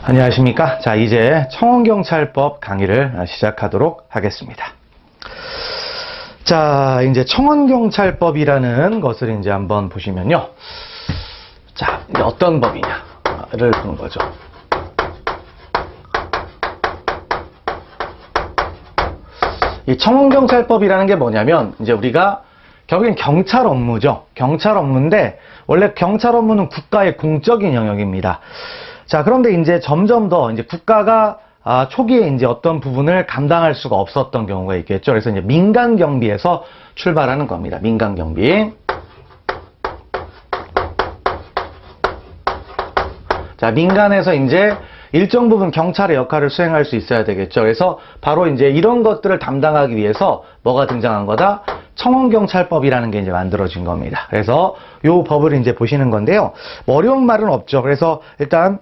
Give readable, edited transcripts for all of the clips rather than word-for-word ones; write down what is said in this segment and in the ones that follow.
안녕하십니까. 자, 이제 청원경찰법 강의를 시작하도록 하겠습니다. 자, 이제 청원경찰법이라는 것을 이제 한번 보시면요. 자, 이제 어떤 법이냐를 보는 거죠. 이 청원경찰법이라는 게 뭐냐면, 이제 우리가 결국엔 경찰 업무죠. 경찰 업무인데, 원래 경찰 업무는 국가의 공적인 영역입니다. 자, 그런데 이제 점점 더 이제 국가가 초기에 이제 어떤 부분을 감당할 수가 없었던 경우가 있겠죠. 그래서 이제 민간 경비에서 출발하는 겁니다. 민간 경비. 자, 민간에서 이제 일정 부분 경찰의 역할을 수행할 수 있어야 되겠죠. 그래서 바로 이제 이런 것들을 담당하기 위해서 뭐가 등장한 거다? 청원경찰법이라는 게 이제 만들어진 겁니다. 그래서 요 법을 이제 보시는 건데요. 뭐 어려운 말은 없죠. 그래서 일단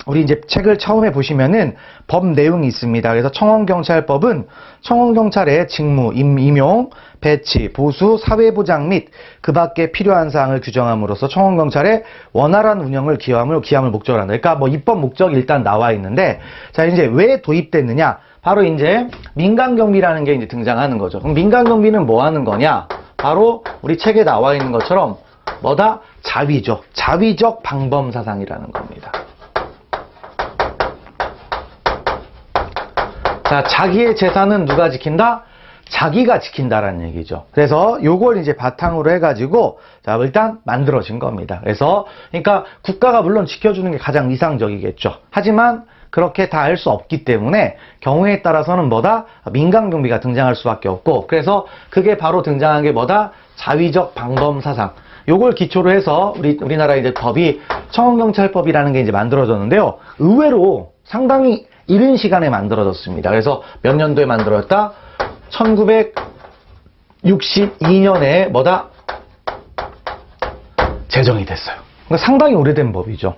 우리 이제 책을 처음에 보시면은 법 내용이 있습니다. 그래서 청원경찰법은 청원경찰의 직무, 임용, 배치, 보수, 사회보장 및 그 밖에 필요한 사항을 규정함으로써 청원경찰의 원활한 운영을 기함을 목적으로 한다. 그러니까 뭐 입법 목적이 일단 나와 있는데, 자, 이제 왜 도입됐느냐? 바로 이제 민간경비라는 게 이제 등장하는 거죠. 그럼 민간경비는 뭐 하는 거냐? 바로 우리 책에 나와 있는 것처럼 뭐다? 자위죠. 자위적 방범사상이라는 겁니다. 자, 자기의 재산은 누가 지킨다? 자기가 지킨다라는 얘기죠. 그래서 요걸 이제 바탕으로 해가지고, 자, 일단 만들어진 겁니다. 그래서, 그러니까 국가가 물론 지켜주는 게 가장 이상적이겠죠. 하지만, 그렇게 다 할 수 없기 때문에, 경우에 따라서는 뭐다? 민간경비가 등장할 수밖에 없고, 그래서 그게 바로 등장한 게 뭐다? 자위적 방범사상. 요걸 기초로 해서, 우리나라 이제 법이 청원경찰법이라는 게 이제 만들어졌는데요. 의외로 상당히 이른 시간에 만들어졌습니다. 그래서 몇 년도에 만들어졌다? 1962년에 뭐다? 제정이 됐어요. 그러니까 상당히 오래된 법이죠.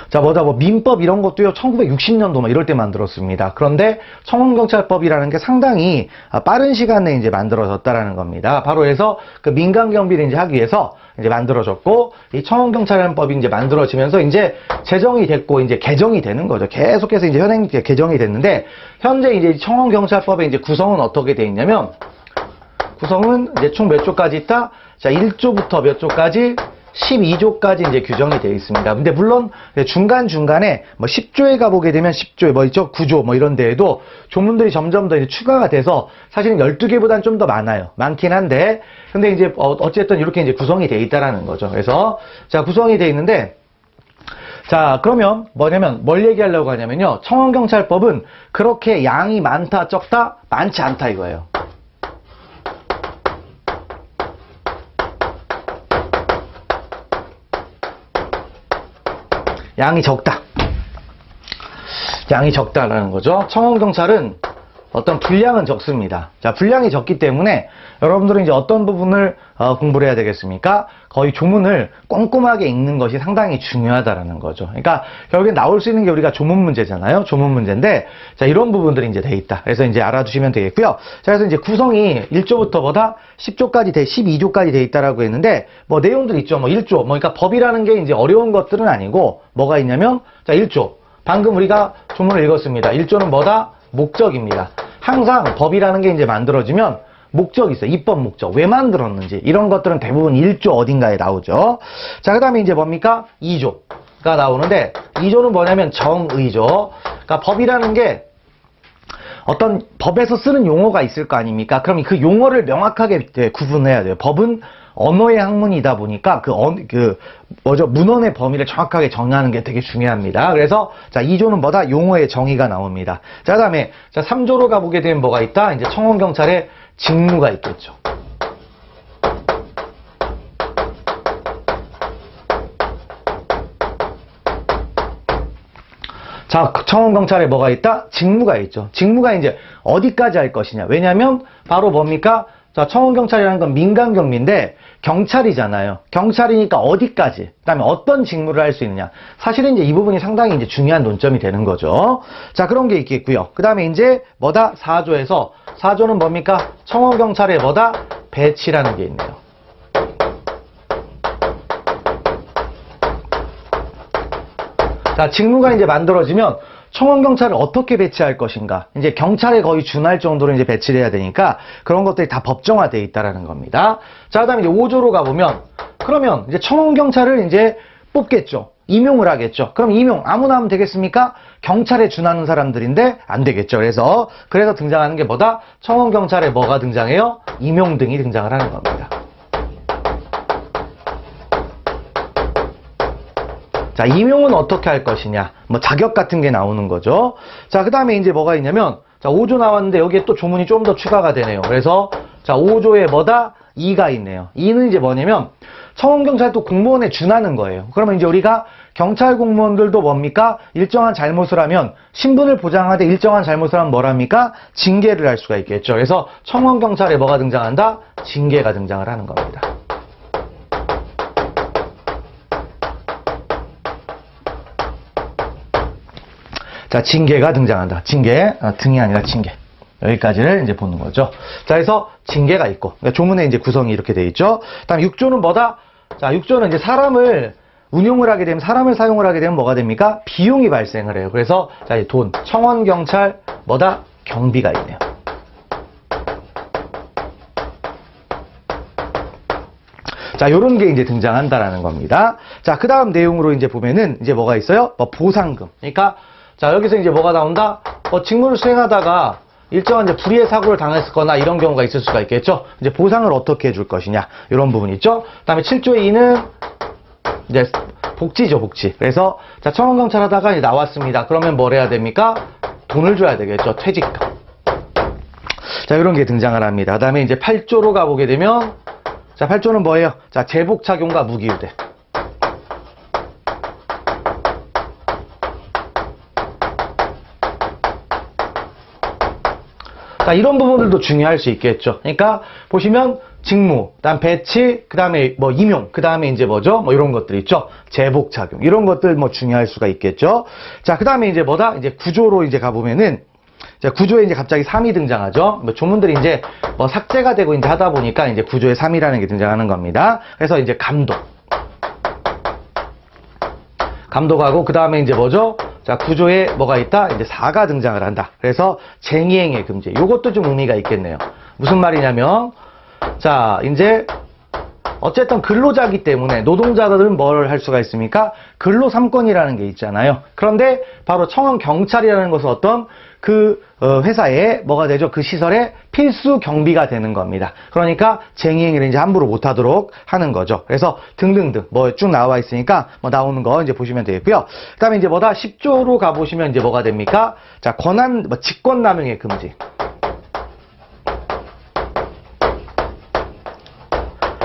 자, 뭐 민법 이런 것도요, 1960년도 막 이럴 때 만들었습니다. 그런데 청원경찰법이라는 게 상당히 빠른 시간에 이제 만들어졌다라는 겁니다. 바로 해서 그 민간경비를 이제 하기 위해서 이제 만들어졌고, 이 청원경찰법이 이제 만들어지면서 이제 제정이 됐고, 이제 개정이 되는 거죠. 계속해서 이제 현행 개정이 됐는데, 현재 이제 청원경찰법의 이제 구성은 어떻게 돼 있냐면, 구성은 이제 총 몇 조까지 있다? 자, 1조부터 몇 조까지? 12조까지 이제 규정이 되어 있습니다. 근데 물론 중간중간에 뭐 10조에 가보게 되면 10조에 뭐 있죠? 9조 뭐 이런 데에도 조문들이 점점 더 이제 추가가 돼서 사실은 12개보다는 좀 더 많아요. 많긴 한데, 근데 이제 어쨌든 이렇게 이제 구성이 되어 있다라는 거죠. 그래서 자, 구성이 되어 있는데, 자, 그러면 뭐냐면 뭘 얘기하려고 하냐면요. 청원경찰법은 그렇게 양이 많다, 적다? 많지 않다 이거예요. 양이 적다. 양이 적다라는 거죠. 청원경찰은 어떤 분량은 적습니다. 자, 분량이 적기 때문에 여러분들은 이제 어떤 부분을 공부를 해야 되겠습니까? 거의 조문을 꼼꼼하게 읽는 것이 상당히 중요하다라는 거죠. 그러니까 결국에 나올 수 있는 게 우리가 조문 문제잖아요. 조문 문제인데, 자, 이런 부분들이 이제 돼 있다. 그래서 이제 알아두시면 되겠고요. 자, 그래서 이제 구성이 1조부터 뭐다? 10조까지 12조까지 돼 있다라고 했는데, 뭐 내용들 있죠. 뭐 1조. 뭐 그러니까 법이라는 게 이제 어려운 것들은 아니고, 뭐가 있냐면, 자, 1조. 방금 우리가 조문을 읽었습니다. 1조는 뭐다? 목적입니다. 항상 법이라는 게 이제 만들어지면 목적이 있어요. 입법 목적. 왜 만들었는지. 이런 것들은 대부분 1조 어딘가에 나오죠. 자, 그 다음에 이제 뭡니까? 2조가 나오는데, 2조는 뭐냐면 정의죠. 그러니까 법이라는 게 어떤 법에서 쓰는 용어가 있을 거 아닙니까? 그럼 그 용어를 명확하게 구분해야 돼요. 법은 언어의 학문이다 보니까 문헌의 범위를 정확하게 정의하는 게 되게 중요합니다. 그래서 자, 2조는 뭐다? 용어의 정의가 나옵니다. 자, 그다음에 자, 3조로 가보게 되면 뭐가 있다? 이제 청원경찰의 직무가 있겠죠. 자, 청원경찰에 뭐가 있다? 직무가 있죠. 직무가 이제 어디까지 할 것이냐. 왜냐면 바로 뭡니까? 자, 청원경찰이라는 건 민간경비인데 경찰이잖아요. 경찰이니까 어디까지, 그다음에 어떤 직무를 할 수 있느냐. 사실은 이제 이 부분이 상당히 이제 중요한 논점이 되는 거죠. 자, 그런 게 있겠고요. 그다음에 이제 뭐다? 4조에서 4조는 뭡니까? 청원경찰의 뭐다? 배치라는 게 있네요. 자, 직무가 이제 만들어지면 청원경찰을 어떻게 배치할 것인가. 이제 경찰에 거의 준할 정도로 이제 배치를 해야 되니까 그런 것들이 다 법정화되어 있다라는 겁니다. 자, 그 다음에 이제 5조로 가보면, 그러면 이제 청원경찰을 이제 뽑겠죠. 임용을 하겠죠. 그럼 임용 아무나 하면 되겠습니까? 경찰에 준하는 사람들인데 안 되겠죠. 그래서 등장하는 게 뭐다? 청원경찰에 뭐가 등장해요? 임용 등이 등장을 하는 겁니다. 자, 임용은 어떻게 할 것이냐. 뭐 자격 같은 게 나오는 거죠. 자, 그 다음에 이제 뭐가 있냐면, 자, 5조 나왔는데 여기에 또 조문이 좀 더 추가가 되네요. 그래서 자, 5조에 뭐다? 2가 있네요. 2는 이제 뭐냐면 청원경찰도 공무원에 준하는 거예요. 그러면 이제 우리가 경찰 공무원들도 뭡니까? 일정한 잘못을 하면, 신분을 보장하되 일정한 잘못을 하면 뭐랍니까? 징계를 할 수가 있겠죠. 그래서 청원경찰에 뭐가 등장한다? 징계가 등장을 하는 겁니다. 자, 징계가 등장한다. 징계, 등이 아니라 징계. 여기까지를 이제 보는 거죠. 자, 그래서 징계가 있고, 그러니까 조문에 이제 구성이 이렇게 돼 있죠. 다음 6조는 뭐다? 자, 6조는 이제 사람을 운용을 하게 되면, 사람을 사용을 하게 되면 뭐가 됩니까? 비용이 발생을 해요. 그래서 자, 이 돈, 청원, 경찰, 뭐다? 경비가 있네요. 자, 요런 게 이제 등장한다라는 겁니다. 자, 그 다음 내용으로 이제 보면은 이제 뭐가 있어요? 뭐 보상금. 그러니까 자, 여기서 이제 뭐가 나온다? 직무를 수행하다가 일정한 이제 불의의 사고를 당했거나 이런 경우가 있을 수가 있겠죠. 이제 보상을 어떻게 해줄 것이냐, 이런 부분 있죠. 그다음에 7조의 2는 이제 복지죠, 복지. 그래서 자, 청원경찰 하다가 이제 나왔습니다. 그러면 뭘 해야 됩니까? 돈을 줘야 되겠죠, 퇴직금. 자, 이런 게 등장을 합니다. 그다음에 이제 8조로 가보게 되면, 자, 8조는 뭐예요? 자, 제복 착용과 무기유대. 자, 이런 부분들도 중요할 수 있겠죠. 그러니까 보시면 직무, 그다음 배치, 그다음에 뭐 임용, 그다음에 이제 뭐죠? 뭐 이런 것들 있죠. 제복 착용. 이런 것들 뭐 중요할 수가 있겠죠. 자, 그다음에 이제 뭐다? 이제 구조로 이제 가보면은, 자, 구조에 이제 갑자기 3이 등장하죠. 뭐 조문들이 이제 뭐 삭제가 되고 이제 하다 보니까 이제 구조에 3이라는 게 등장하는 겁니다. 그래서 이제 감독하고, 그다음에 이제 뭐죠? 자, 구조에 뭐가 있다? 이제 4가 등장을 한다. 그래서 쟁의행위 금지. 요것도 좀 의미가 있겠네요. 무슨 말이냐면, 자, 이제 어쨌든 근로자기 때문에 노동자들은 뭘 할 수가 있습니까? 근로 3권이라는 게 있잖아요. 그런데 바로 청원경찰이라는 것은 어떤 그 회사에 뭐가 되죠? 그 시설에 필수 경비가 되는 겁니다. 그러니까 쟁의행위를 이제 함부로 못하도록 하는 거죠. 그래서 등등등 뭐 쭉 나와 있으니까 뭐 나오는 거 이제 보시면 되겠고요. 그다음에 이제 뭐다? 10조로 가보시면 이제 뭐가 됩니까? 자, 권한 뭐 직권남용의 금지.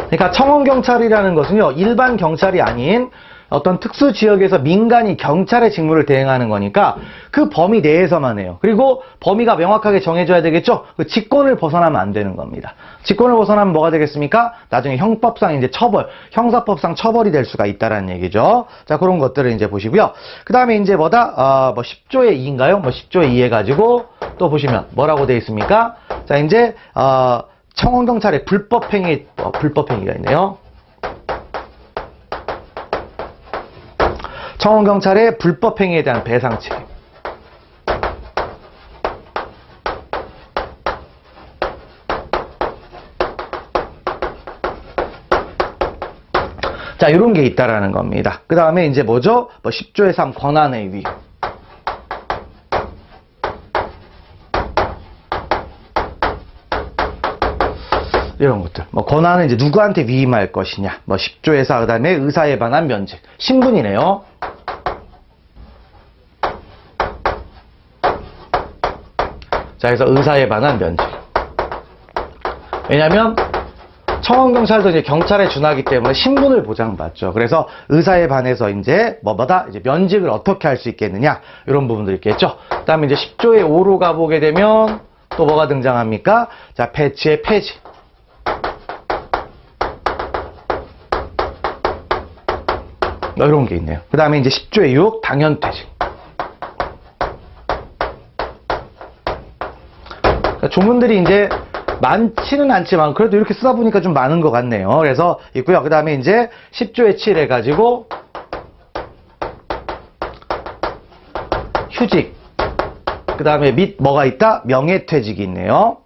그러니까 청원경찰이라는 것은요, 일반 경찰이 아닌 어떤 특수 지역에서 민간이 경찰의 직무를 대행하는 거니까 그 범위 내에서만 해요. 그리고 범위가 명확하게 정해져야 되겠죠? 그 직권을 벗어나면 안 되는 겁니다. 직권을 벗어나면 뭐가 되겠습니까? 나중에 형법상 이제 처벌, 형사법상 처벌이 될 수가 있다라는 얘기죠. 자, 그런 것들을 이제 보시고요. 그 다음에 이제 뭐다? 뭐 10조의 2인가요? 뭐 10조의 2 해가지고 또 보시면 뭐라고 되어 있습니까? 자, 이제, 청원경찰의 불법행위가 있네요. 청원경찰의 불법행위에 대한 배상 책임. 자, 이런 게 있다라는 겁니다. 그 다음에 이제 뭐죠? 뭐 10조의 3 권한의 위임. 이런 것들. 뭐 권한은 이제 누구한테 위임할 것이냐. 뭐 10조의 4, 그다음에 의사에 관한 면직. 신분이네요. 자, 그래서 의사에 관한 면직. 왜냐면 청원경찰도 이제 경찰에 준하기 때문에 신분을 보장받죠. 그래서 의사에 반해서 이제 뭐보다 이제 면직을 어떻게 할 수 있겠느냐, 이런 부분들 있겠죠. 그다음에 이제 10조의 5로 가보게 되면 또 뭐가 등장합니까? 자, 배치의 폐지. 이런 게 있네요. 그 다음에 이제 10조의 6 당연퇴직. 그러니까 조문들이 이제 많지는 않지만 그래도 이렇게 쓰다 보니까 좀 많은 것 같네요. 그래서 있고요. 그 다음에 이제 10조의 7 해가지고 휴직, 그 다음에 밑 뭐가 있다? 명예퇴직이 있네요.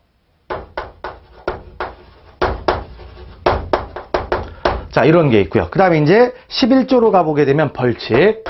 자, 이런 게 있고요. 그 다음에 이제 11조로 가보게 되면 벌칙.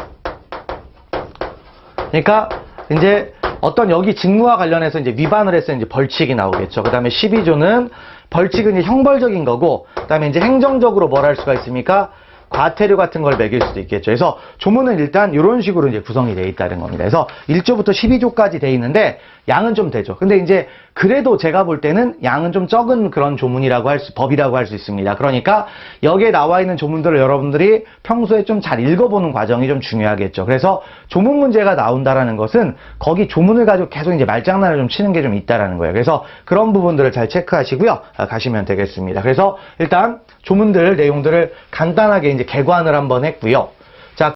그러니까 이제 어떤 여기 직무와 관련해서 이제 위반을 했으면 이제 벌칙이 나오겠죠. 그 다음에 12조는 벌칙은 이제 형벌적인 거고, 그 다음에 이제 행정적으로 뭘 할 수가 있습니까? 과태료 같은 걸 매길 수도 있겠죠. 그래서 조문은 일단 이런 식으로 이제 구성이 되어 있다는 겁니다. 그래서 1조부터 12조까지 되어 있는데 양은 좀 되죠. 근데 이제 그래도 제가 볼 때는 양은 좀 적은 그런 조문이라고 법이라고 할 수 있습니다. 그러니까 여기에 나와 있는 조문들을 여러분들이 평소에 좀 잘 읽어보는 과정이 좀 중요하겠죠. 그래서 조문 문제가 나온다라는 것은 거기 조문을 가지고 계속 이제 말장난을 좀 치는 게 좀 있다라는 거예요. 그래서 그런 부분들을 잘 체크하시고요. 가시면 되겠습니다. 그래서 일단 조문들 내용들을 간단하게 이제 개관을 한번 했고요.